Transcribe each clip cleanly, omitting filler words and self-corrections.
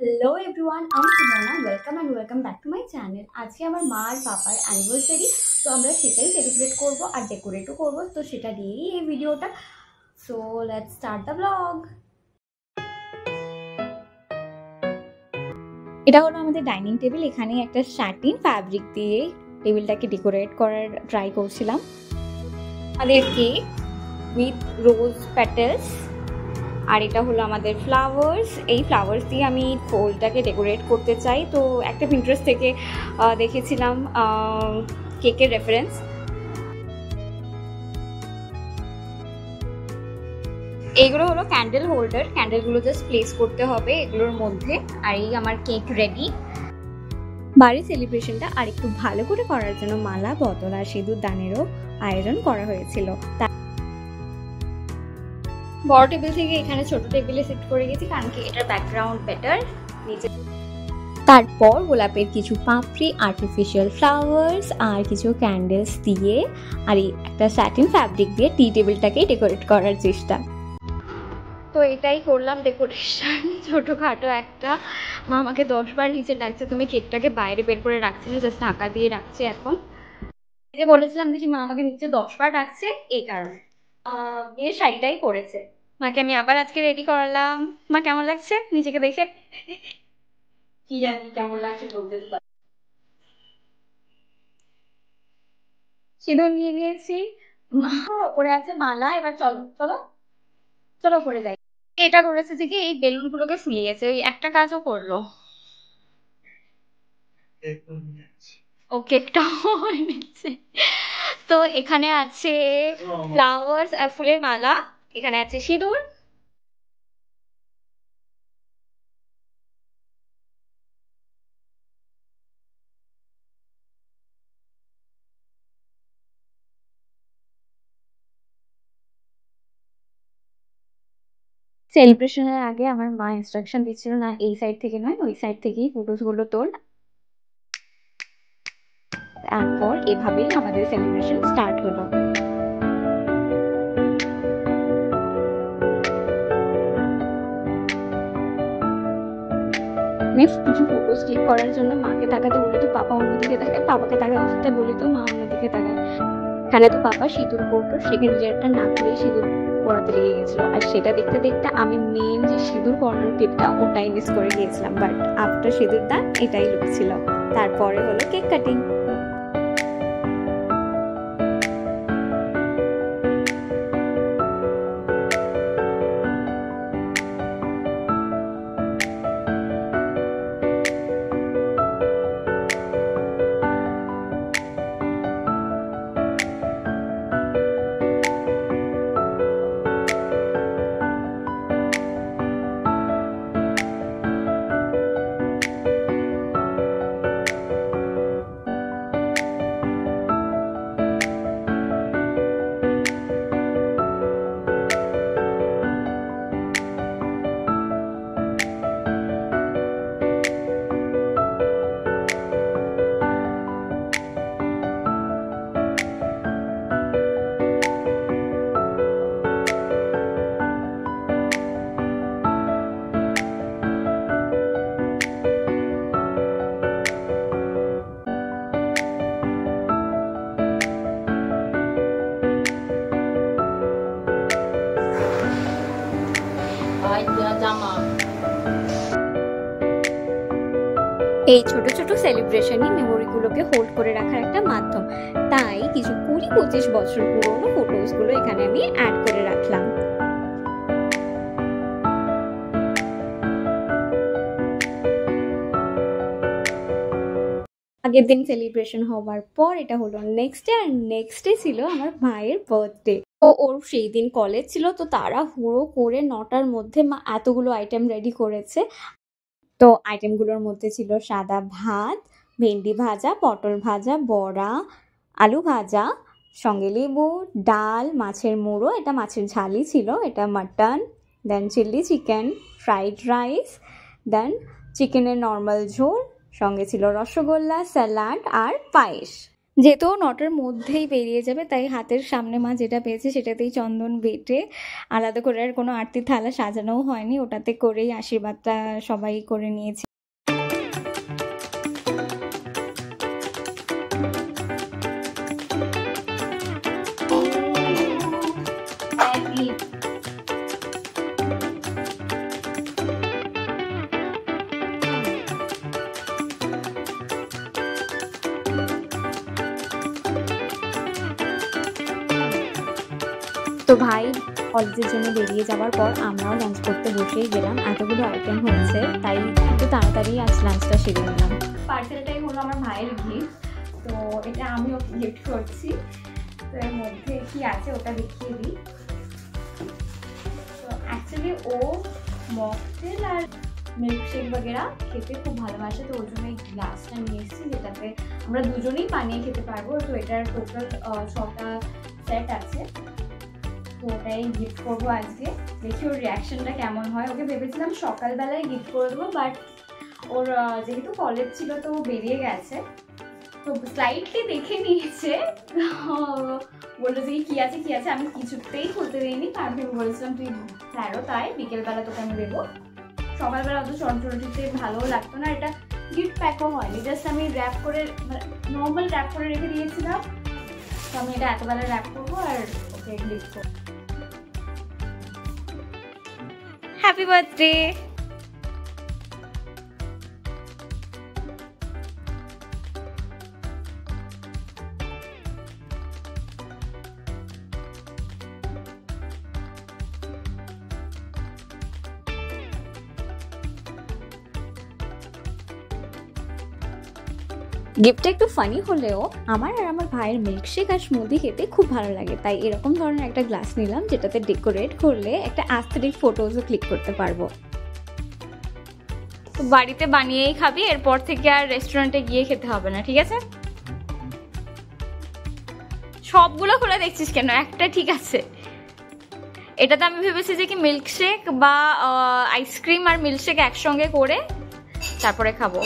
Hello everyone, I'm Simona. Welcome and welcome back to my channel. আজকে আমার মা আর পাপার অ্যানিভার্সারি, তো আমরা সেটাই সেলিব্রেট করব আর ডেকোরেটও করব, তো সেটা দিয়েই এই ভিডিওটা। So let's start the blog. এটা হলো আমাদের ডাইনিং টেবিল। এখানে একটা স্যাটিন ফ্যাব্রিক দিয়ে টেবিলটাকে ডেকোরেট করার ট্রাই করছিলাম। আমাদের কেক উইথ রোজ প্যাটেলস, আর এটা হলো আমাদের ফ্লাওয়ার্স। এই ফ্লাওয়ার্স দিয়ে আমি ফুলটাকে ডেকোরেট করতে চাই, তো একটা পিন্টারেস্ট থেকে দেখেছিলাম কেকের রেফারেন্স। এইগুলো হলো ক্যান্ডেল হোল্ডার, ক্যান্ডেলগুলো জাস্ট প্লেস করতে হবে এগুলোর মধ্যে। আর এই আমার কেক রেডি। বাড়ির সেলিব্রেশনটা আর একটু ভালো করে করার জন্য মালা, বোতল আর সিঁদুর দানেরও আয়োজন করা হয়েছিল। বড় টেবিল থেকে এখানে ছোট টেবিলে শিফট করে গেছি, কারণ কি এটার ব্যাকগ্রাউন্ড বেটার নিচে। তারপর গোলাপের কিছু পাপড়ি, আর্টিফিশিয়াল ফ্লাওয়ার্স আর কিছু ক্যান্ডেলস দিয়ে আর একটা স্যাটিন ফ্যাব্রিক দিয়ে টি টেবিলটাকে ডেকোরেট করার চেষ্টা। তো এটাই করলাম ডেকোরেশন, ছোটোখাটো একটা। মা আমাকে 10 বার নিচে ডাকছে, তুমি কেকটাকে বাইরে বের করে রাখছি না, জাস্ট ঢাকা দিয়ে রাখছি। এখন এই যে বলেছিলাম যে মা আমাকে নিচে 10 বার ডাকছে, এই কারণে বিয়ের শাড়িটাই পরেছে। মাকে আমি আবার আজকে রেডি করালাম। মা কেমন লাগছে নিজেকে দেখে? কি জানি কেমন লাগছে, বলতে পারি। সিঁদুর নিয়ে নিয়েছি, পরে আছে মালা। এবার চলো চলো চলো করে যাই। এটা করেছে যে কি এই বেলুন গুলোকে ফুলিয়েছে, ওই একটা কাজও করলো। ও কেকটাও এনেছে। তো এখানে আছে ফ্লাওয়ার্স আর ফুলের মালা, এখানে আছে সিঁদুর। সেলিব্রেশনের আগে আমার মা ইনস্ট্রাকশন দিচ্ছিল, না এই সাইড থেকে নয় ওই সাইড থেকেই ফটোস গুলো তোল। তারপর এভাবেই আমাদের সেলিব্রেশন স্টার্ট হলো। নেক্সট কিছু ফটোস ক্লিক করার জন্য মাকে তাকাতে বলি তো পাপা অন্যদিকে তাকায়, পাপাকে তাকাতে বলি তো মা অন্যদিকে তাকায়। এখানে তো পাপা সিঁদুর পরতো, সেখানে যে একটা না করে সিঁদুর পরাতে লেগে গেছিল, আর সেটা দেখতে দেখতে আমি মেন যে সিঁদুর পরানোর টিপটা ওটাই মিস করে গিয়েছিলাম। বাট আফটার সিঁদুরটা এটাই লুক ছিল। তারপরে হলো কেক কাটিং। এই ছোট ছোট সেলিব্রেশনই মেমোরিগুলোকে হোল্ড করে রাখার একটা মাধ্যম, তাই কিছু 20-25 বছর পুরনো ফটোসগুলো এখানে আমি অ্যাড করে রাখলাম। আগের দিন সেলিব্রেশন হওয়ার পর এটা হলো নেক্সট ডে, আর নেক্সট ডে ছিল আমার ভাইয়ের বার্থডে। তো ওর সেই দিন কলেজ ছিল, তো তারা হুড়ো করে 9টার মধ্যে মা এতগুলো আইটেম রেডি করেছে। তো আইটেমগুলোর মধ্যে ছিল সাদা ভাত, ভেন্ডি ভাজা, পটল ভাজা, বড়া, আলু ভাজা, সঙ্গে লেবু, ডাল, মাছের মুড়ো, এটা মাছের ঝালই ছিল, এটা মাটন, দেন চিলি চিকেন, ফ্রাইড রাইস, দেন চিকেনের নর্মাল ঝোল, সঙ্গে ছিল রসগোল্লা, স্যালাড আর পায়েস। যেহেতু 9টার মধ্যেই বেরিয়ে যাবে, তাই হাতের সামনে মা যেটা পেয়েছে সেটাতেই চন্দন বেটে, আলাদা করে আর কোনো আরতির থালা সাজানোও হয়নি, ওটাতে করেই আশীর্বাদটা সবাই করে নিয়েছে। তো ভাই কলেজের জন্য বেরিয়ে যাওয়ার পর আমরাও লাঞ্চ করতে বসেই গেলাম। এতগুলো আইটেম হয়েছে, তাই একটু তাড়াতাড়ি আজ লাঞ্চটা সেরে নিলাম। পার্সেলটাই হলো আমার ভাইয়ের গিফট, তো এটা আমি ওকে গিফট করছি। তো এর মধ্যে কি আছে ওটা দেখিয়ে দিই। তো অ্যাকচুয়ালি ও মকটেল আর মিল্কশেক বগেরা খেতে খুব ভালোবাসে, তো ওর জন্য এই গ্লাসটা নিয়ে এসেছি যেটাতে আমরা দুজনেই বানিয়ে খেতে পারবো। তো এটার টোটাল 6টা সেট আছে, তো ওটাই গিফট করবো আজকে। দেখি ওর রিয়াকশনটা কেমন হয়। ওকে ভেবেছিলাম সকালবেলায় গিফট করে দেবো, বাট ওর যেহেতু কলেজ ছিল তো বেরিয়ে গেছে, তো স্লাইটলি দেখে নিয়েছে, বললো যে কি আছে কি আছে। আমি কিছুতেই খুলতে দিইনি, কারণ আমি বলেছিলাম তুই ফেরো, তাই বিকেলবেলা তোকে আমি দেবো। সকালবেলা অত চটচটিতে ভালোও লাগতো না। এটা গিফট প্যাকও হয়নি, জাস্ট আমি র্যাপ করে নর্মাল র্যাপ করে রেখে দিয়েছিলাম। তো আমি এটা এতবেলা র্যাপ করবো আর ওকে গিফট করবো। Happy birthday. গিফটটা একটু ফানি হলেও আমার আর আমার ভাইয়ের মিল্কশেক আর স্মুদি খেতে খুব ভালো লাগে, তাই এরকম ধরনের একটা গ্লাস নিলাম যেটাতে ডেকোরেট করলে একটা অ্যাস্থেটিক ফটোজও ক্লিক করতে পারবো। তো বাড়িতে বানিয়েই খাবি, এরপর থেকে আর রেস্টুরেন্টে গিয়ে খেতে হবে না, ঠিক আছে? সবগুলো খুলে দেখছিস কেন? একটা ঠিক আছে। এটাতে আমি ভেবেছি যে কি মিল্কশেক বা আইসক্রিম আর মিল্কশেক একসঙ্গে করে তারপরে খাবো।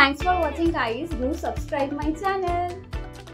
Thanks for watching guys. Do subscribe my channel.